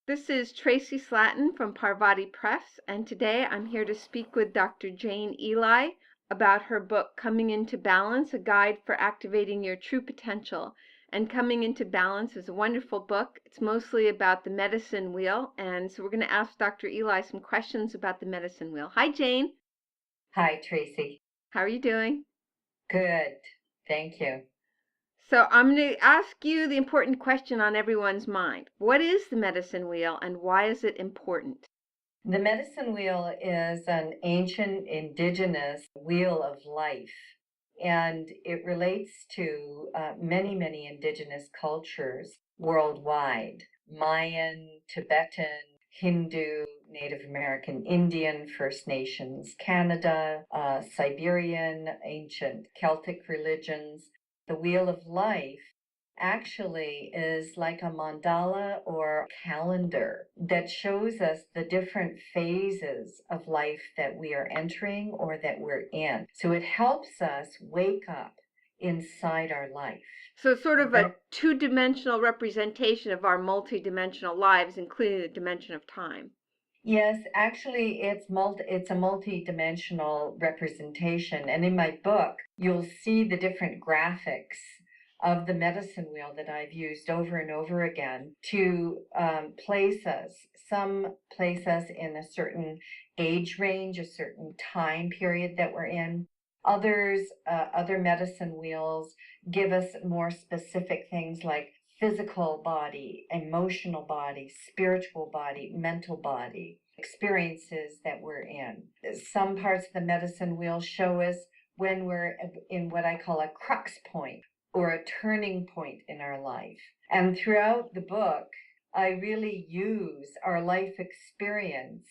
This is Tracy Slatton from Parvati Press, and today I'm here to speak with Dr. Jane Ely about her book, Coming into Balance, A Guide for Activating Your True Potential. And Coming into Balance is a wonderful book. It's mostly about the medicine wheel, and so we're going to ask Dr. Ely some questions about the medicine wheel. Hi, Jane. Hi, Tracy. How are you doing? Good. Thank you. So I'm going to ask you the important question on everyone's mind. What is the medicine wheel, and why is it important? The medicine wheel is an ancient indigenous wheel of life, and it relates to many indigenous cultures worldwide: Mayan, Tibetan, Hindu, Native American Indian, First Nations, Canada, Siberian, ancient Celtic religions. The wheel of life actually is like a mandala or calendar that shows us the different phases of life that we are entering or that we're in. So it helps us wake up inside our life. So it's sort of a That, two-dimensional representation of our multi-dimensional lives, including the dimension of time. yes, actually it's a multi-dimensional representation. And in my book, you'll see the different graphics of the medicine wheel that I've used over and over again to place us. Some place us in a certain age range, a certain time period that we're in. Other medicine wheels give us more specific things like physical body, emotional body, spiritual body, mental body, experiences that we're in. Some parts of the medicine wheel show us when we're in what I call a crux point or a turning point in our life. And throughout the book, I really use our life experience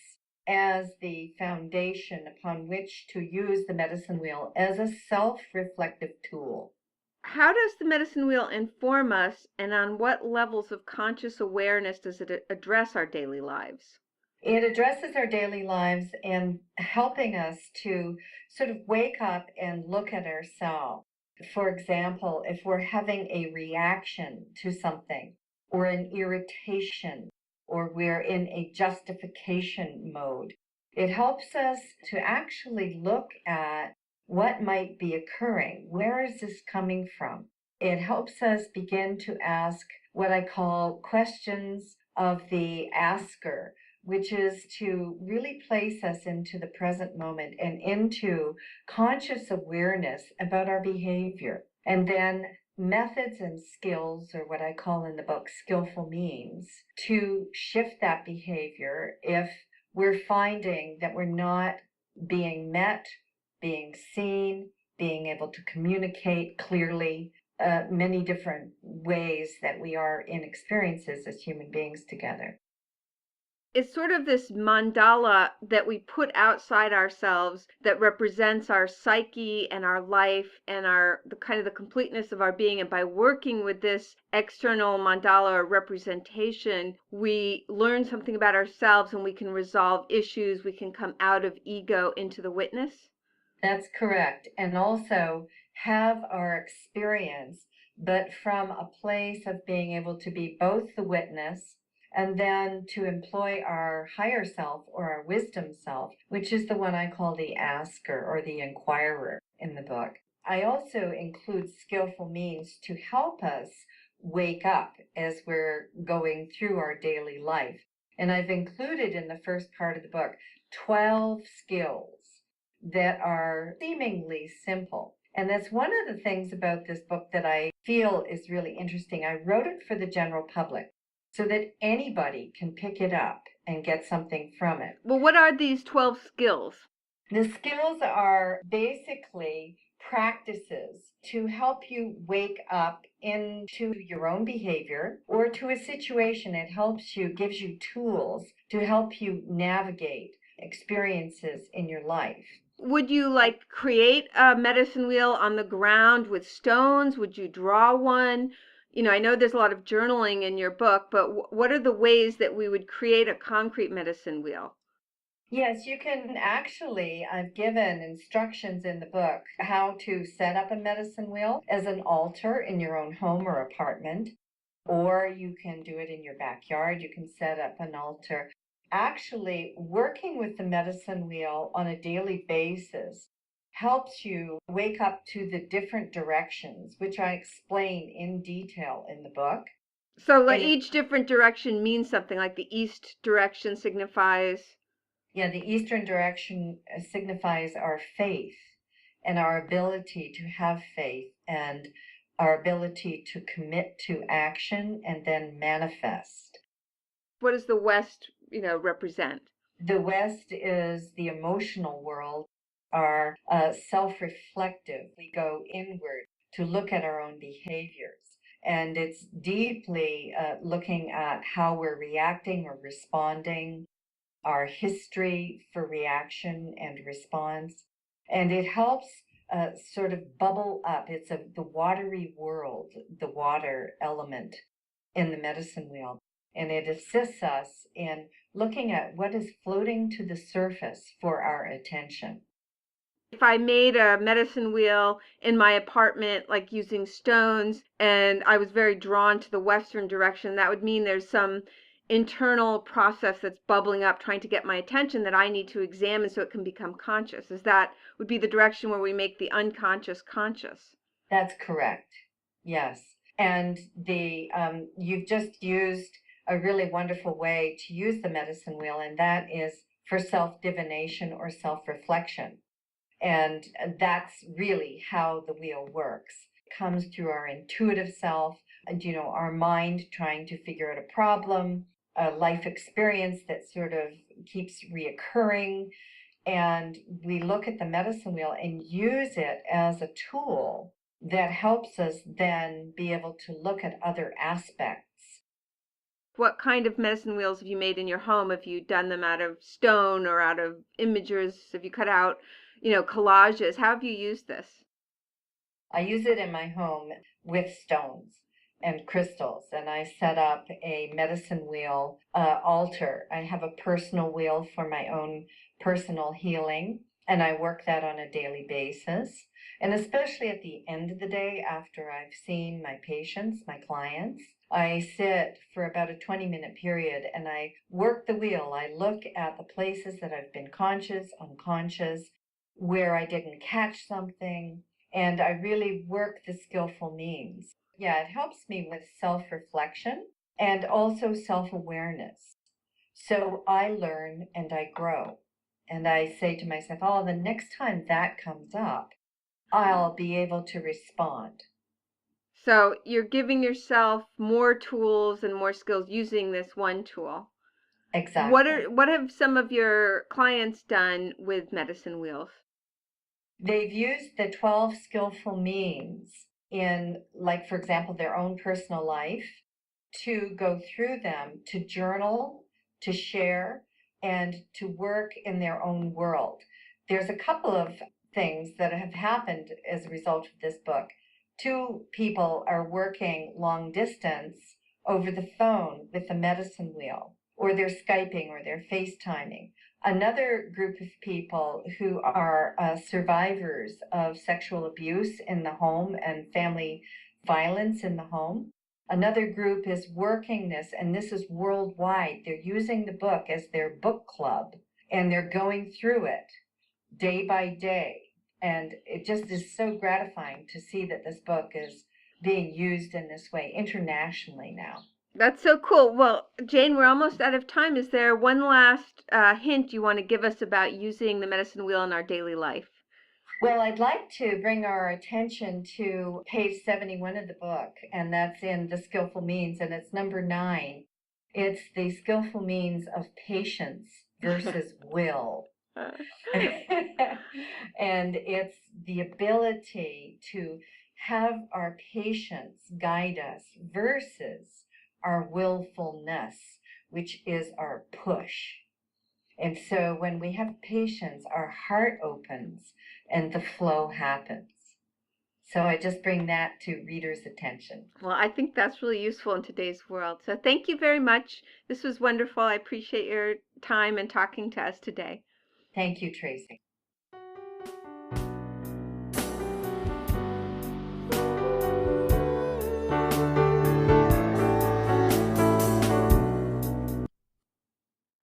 as the foundation upon which to use the medicine wheel as a self-reflective tool. How does the medicine wheel inform us, and on what levels of conscious awareness does it address our daily lives? It addresses our daily lives and helping us to sort of wake up and look at ourselves. For example, if we're having a reaction to something or an irritation or we're in a justification mode, it helps us to actually look at what might be occurring. Where is this coming from? It helps us begin to ask what I call questions of the asker, which is to really place us into the present moment and into conscious awareness about our behavior. And then methods and skills, or what I call in the book skillful means, to shift that behavior if we're finding that we're not being met, being seen, being able to communicate clearly, many different ways that we are in experiences as human beings together. It's sort of this mandala that we put outside ourselves that represents our psyche and our life and the kind of the completeness of our being. And by working with this external mandala or representation, we learn something about ourselves and we can resolve issues. We can come out of ego into the witness. That's correct. And also have our experience, but from a place of being able to be both the witness and then to employ our higher self or our wisdom self, which is the one I call the asker or the inquirer in the book. I also include skillful means to help us wake up as we're going through our daily life. And I've included in the first part of the book 12 skills that are seemingly simple. And that's one of the things about this book that I feel is really interesting. I wrote it for the general public so that anybody can pick it up and get something from it. Well, what are these 12 skills? The skills are basically practices to help you wake up into your own behavior or to a situation. It helps you, gives you tools to help you navigate experiences in your life. Would you like create a medicine wheel on the ground with stones? Would you draw one? I know there's a lot of journaling in your book, but what are the ways that we would create a concrete medicine wheel? Yes, you can actually, I've given instructions in the book how to set up a medicine wheel as an altar in your own home or apartment. or you can do it in your backyard. You can set up an altar. Actually, working with the medicine wheel on a daily basis helps you wake up to the different directions, which I explain in detail in the book. So like And it, each different direction means something, like the east direction signifies. yeah, the eastern direction signifies our faith and our ability to have faith and our ability to commit to action and then manifest. What does the west, represent? The West is the emotional world, are self reflective. We go inward to look at our own behaviors. And it's deeply looking at how we're reacting or responding, our history for reaction and response. And it helps sort of bubble up. It's the watery world, the water element in the medicine wheel. And it assists us in looking at what is floating to the surface for our attention. If I made a medicine wheel in my apartment, like using stones, and I was very drawn to the western direction, that would mean there's some internal process that's bubbling up trying to get my attention that I need to examine so it can become conscious. Is that would be the direction where we make the unconscious conscious? That's correct. Yes. And the you've just used a really wonderful way to use the medicine wheel, and that is for self divination or self reflection. And that's really how the wheel works. It comes through our intuitive self, and our mind trying to figure out a problem, a life experience that sort of keeps reoccurring. And we look at the medicine wheel and use it as a tool that helps us then be able to look at other aspects. What kind of medicine wheels have you made in your home? Have you done them out of stone or out of images? Have you cut out, collages? How have you used this? I use it in my home with stones and crystals, and I set up a medicine wheel altar. I have a personal wheel for my own personal healing, and I work that on a daily basis. And especially at the end of the day, after I've seen my patients, my clients, I sit for about a 20-minute period and I work the wheel. I look at the places that I've been conscious, unconscious, where I didn't catch something, and I really work the skillful means. Yeah, it helps me with self reflection and also self awareness. So I learn and I grow. And I say to myself, oh, the next time that comes up, I'll be able to respond. So you're giving yourself more tools and more skills using this one tool. Exactly. What have some of your clients done with medicine wheels? They've used the 12 skillful means in, like, for example, their own personal life to go through them, to journal, to share, and to work in their own world. There's a couple of things that have happened as a result of this book. Two people are working long distance over the phone with the medicine wheel, or they're Skyping or they're FaceTiming. Another group of people who are survivors of sexual abuse in the home and family violence in the home. Another group is working this, and this is worldwide. They're using the book as their book club, and they're going through it day by day. And it just is so gratifying to see that this book is being used in this way internationally now. That's so cool. Well, Jane, we're almost out of time. Is there one last hint you want to give us about using the medicine wheel in our daily life? Well, I'd like to bring our attention to page 71 of the book, and that's in The Skillful Means, and it's number 9. It's the skillful means of patience versus will. And it's the ability to have our patience guide us versus our willfulness, which is our push. And so when we have patience, our heart opens and the flow happens. So I just bring that to readers' attention. Well, I think that's really useful in today's world. So thank you very much. This was wonderful. I appreciate your time and talking to us today. Thank you, Tracy.